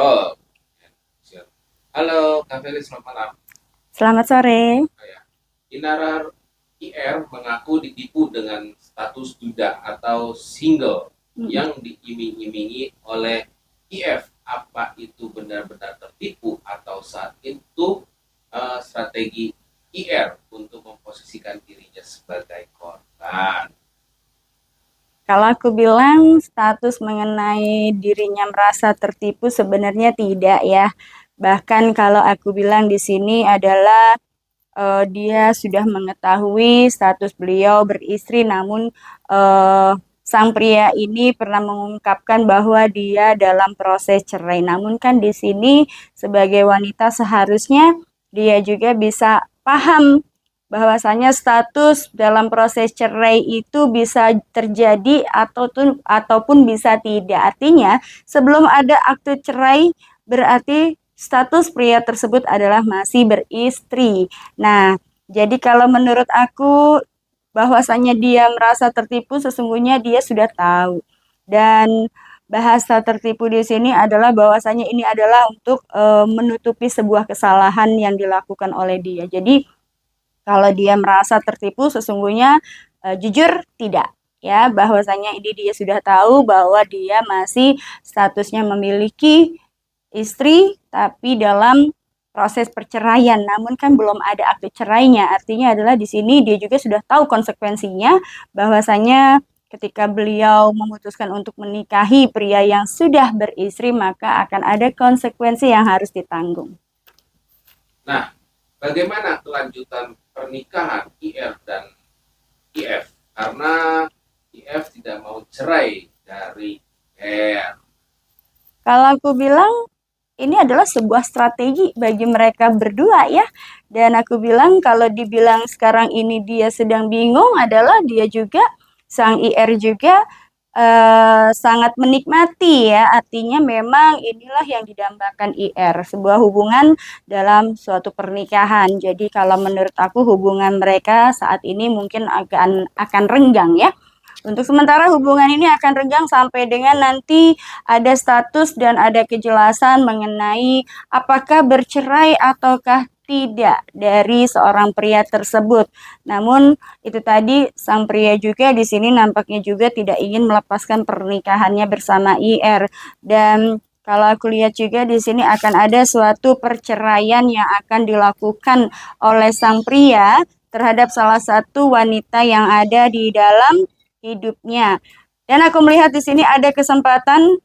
ngobrol. Halo, Kak Feli, selamat malam. Selamat sore. Inarar IR mengaku ditipu dengan status duda atau single Mm. yang diiming-imingi oleh IF. Apa itu benar-benar tertipu atau saat itu strategi IR untuk memposisikan dirinya sebagai korban? Kalau aku bilang status mengenai dirinya merasa tertipu sebenarnya tidak ya. Bahkan kalau aku bilang di sini adalah dia sudah mengetahui status beliau beristri, namun eh, sang pria ini pernah mengungkapkan bahwa dia dalam proses cerai. Namun kan di sini sebagai wanita seharusnya dia juga bisa paham bahwasanya status dalam proses cerai itu bisa terjadi ataupun bisa tidak. Artinya, sebelum ada akte cerai berarti status pria tersebut adalah masih beristri. Nah, jadi kalau menurut aku bahwasanya dia merasa tertipu, sesungguhnya dia sudah tahu. Dan bahasa tertipu di sini adalah bahwasanya ini adalah untuk menutupi sebuah kesalahan yang dilakukan oleh dia. Jadi kalau dia merasa tertipu, sesungguhnya jujur tidak. Ya, bahwasanya ini dia sudah tahu bahwa dia masih statusnya memiliki istri, tapi dalam proses perceraian. Namun kan belum ada akte cerainya. Artinya adalah di sini dia juga sudah tahu konsekuensinya, bahwasanya ketika beliau memutuskan untuk menikahi pria yang sudah beristri, maka akan ada konsekuensi yang harus ditanggung. Nah, bagaimana kelanjutan pernikahan IR dan IF? Karena IF tidak mau cerai dari R. Kalau aku bilang ini adalah sebuah strategi bagi mereka berdua ya. Dan aku bilang kalau dibilang sekarang ini dia sedang bingung adalah dia juga sang IR juga sangat menikmati ya. Artinya memang inilah yang didambakan IR, sebuah hubungan dalam suatu pernikahan. Jadi kalau menurut aku hubungan mereka saat ini mungkin akan renggang ya. Untuk sementara hubungan ini akan renggang sampai dengan nanti ada status dan ada kejelasan mengenai apakah bercerai ataukah tidak dari seorang pria tersebut. Namun itu tadi sang pria juga di sini nampaknya juga tidak ingin melepaskan pernikahannya bersama IR, dan kalau aku lihat juga di sini akan ada suatu perceraian yang akan dilakukan oleh sang pria terhadap salah satu wanita yang ada di dalam hidupnya. Dan aku melihat di sini ada kesempatan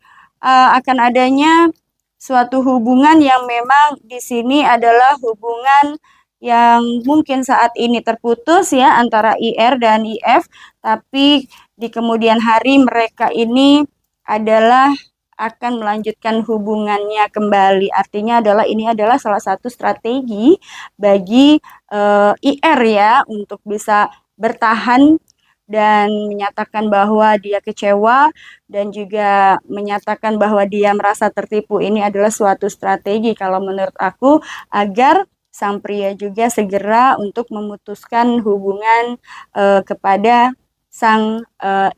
akan adanya suatu hubungan yang memang di sini adalah hubungan yang mungkin saat ini terputus ya antara IR dan IF, tapi di kemudian hari mereka ini adalah akan melanjutkan hubungannya kembali. Artinya adalah ini adalah salah satu strategi bagi IR ya untuk bisa bertahan dan menyatakan bahwa dia kecewa dan juga menyatakan bahwa dia merasa tertipu. Ini adalah suatu strategi kalau menurut aku agar sang pria juga segera untuk memutuskan hubungan kepada sang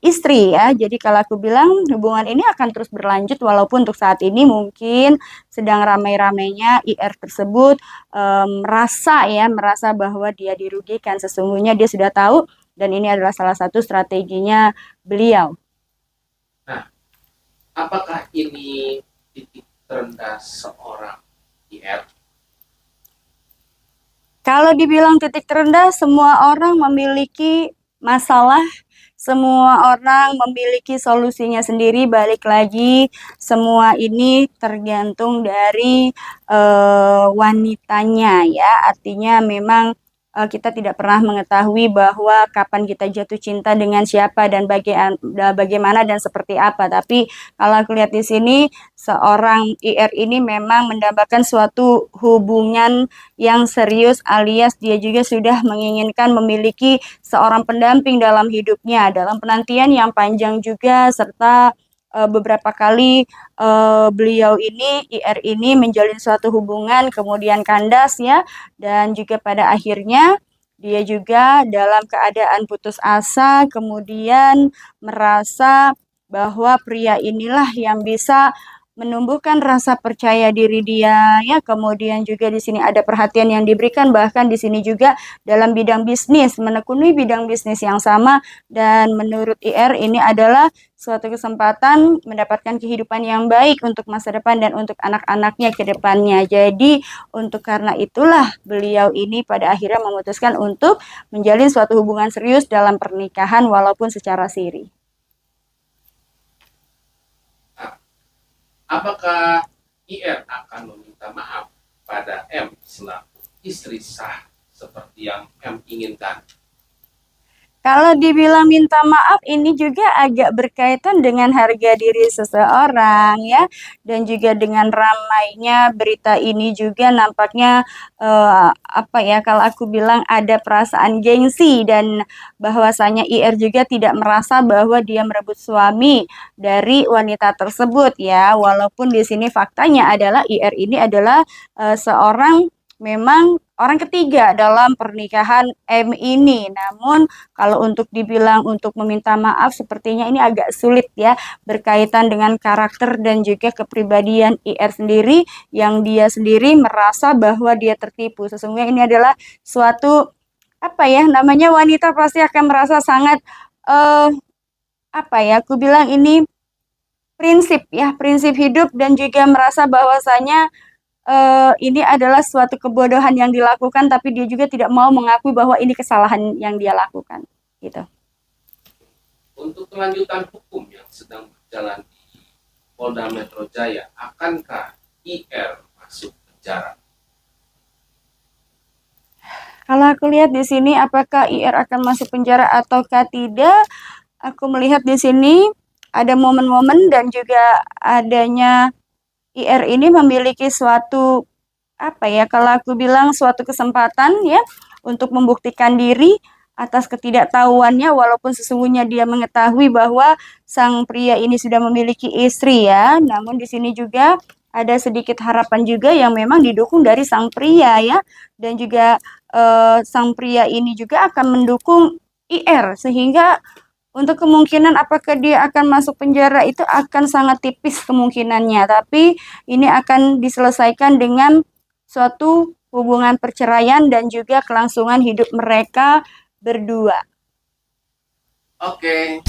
istri ya. Jadi kalau aku bilang hubungan ini akan terus berlanjut walaupun untuk saat ini mungkin sedang ramai-ramainya IR tersebut merasa bahwa dia dirugikan. Sesungguhnya dia sudah tahu dan ini adalah salah satu strateginya beliau. Nah, apakah ini titik terendah seorang IR? Kalau dibilang titik terendah, semua orang memiliki masalah, semua orang memiliki solusinya sendiri. Balik lagi, semua ini tergantung dari wanitanya ya. Artinya memang kita tidak pernah mengetahui bahwa kapan kita jatuh cinta dengan siapa dan bagaimana dan seperti apa. Tapi kalau aku lihat di sini, seorang IR ini memang mendapatkan suatu hubungan yang serius alias dia juga sudah menginginkan memiliki seorang pendamping dalam hidupnya, dalam penantian yang panjang juga serta beberapa kali beliau ini IR ini menjalin suatu hubungan kemudian kandas ya, dan juga pada akhirnya dia juga dalam keadaan putus asa kemudian merasa bahwa pria inilah yang bisa menumbuhkan rasa percaya diri dia ya, kemudian juga di sini ada perhatian yang diberikan, bahkan di sini juga dalam bidang bisnis, menekuni bidang bisnis yang sama, dan menurut IR ini adalah suatu kesempatan mendapatkan kehidupan yang baik untuk masa depan dan untuk anak-anaknya ke depannya. Jadi untuk karena itulah beliau ini pada akhirnya memutuskan untuk menjalin suatu hubungan serius dalam pernikahan walaupun secara siri. Nah, apakah IR akan meminta maaf pada M selaku istri sah seperti yang M inginkan? Kalau dibilang minta maaf ini juga agak berkaitan dengan harga diri seseorang ya, dan juga dengan ramainya berita ini juga nampaknya apa ya, kalau aku bilang ada perasaan gengsi, dan bahwasanya IR juga tidak merasa bahwa dia merebut suami dari wanita tersebut ya, walaupun di sini faktanya adalah IR ini adalah seorang memang orang ketiga dalam pernikahan M ini. Namun kalau untuk dibilang untuk meminta maaf sepertinya ini agak sulit ya, berkaitan dengan karakter dan juga kepribadian IR sendiri, yang dia sendiri merasa bahwa dia tertipu. Sesungguhnya ini adalah suatu apa ya namanya, wanita pasti akan merasa sangat eh apa ya, aku bilang ini prinsip ya, prinsip hidup, dan juga merasa bahwasanya ini adalah suatu kebodohan yang dilakukan, tapi dia juga tidak mau mengakui bahwa ini kesalahan yang dia lakukan gitu. Untuk kelanjutan hukum yang sedang berjalan di Polda Metro Jaya, akankah IR masuk penjara? Kalau aku lihat di sini apakah IR akan masuk penjara ataukah tidak, aku melihat di sini ada momen-momen dan juga adanya IR ini memiliki suatu apa ya, kalau aku bilang suatu kesempatan ya untuk membuktikan diri atas ketidaktahuannya, walaupun sesungguhnya dia mengetahui bahwa sang pria ini sudah memiliki istri ya, namun di sini juga ada sedikit harapan juga yang memang didukung dari sang pria ya, dan juga sang pria ini juga akan mendukung IR, sehingga untuk kemungkinan apakah dia akan masuk penjara itu akan sangat tipis kemungkinannya, tapi ini akan diselesaikan dengan suatu hubungan perceraian dan juga kelangsungan hidup mereka berdua. Oke,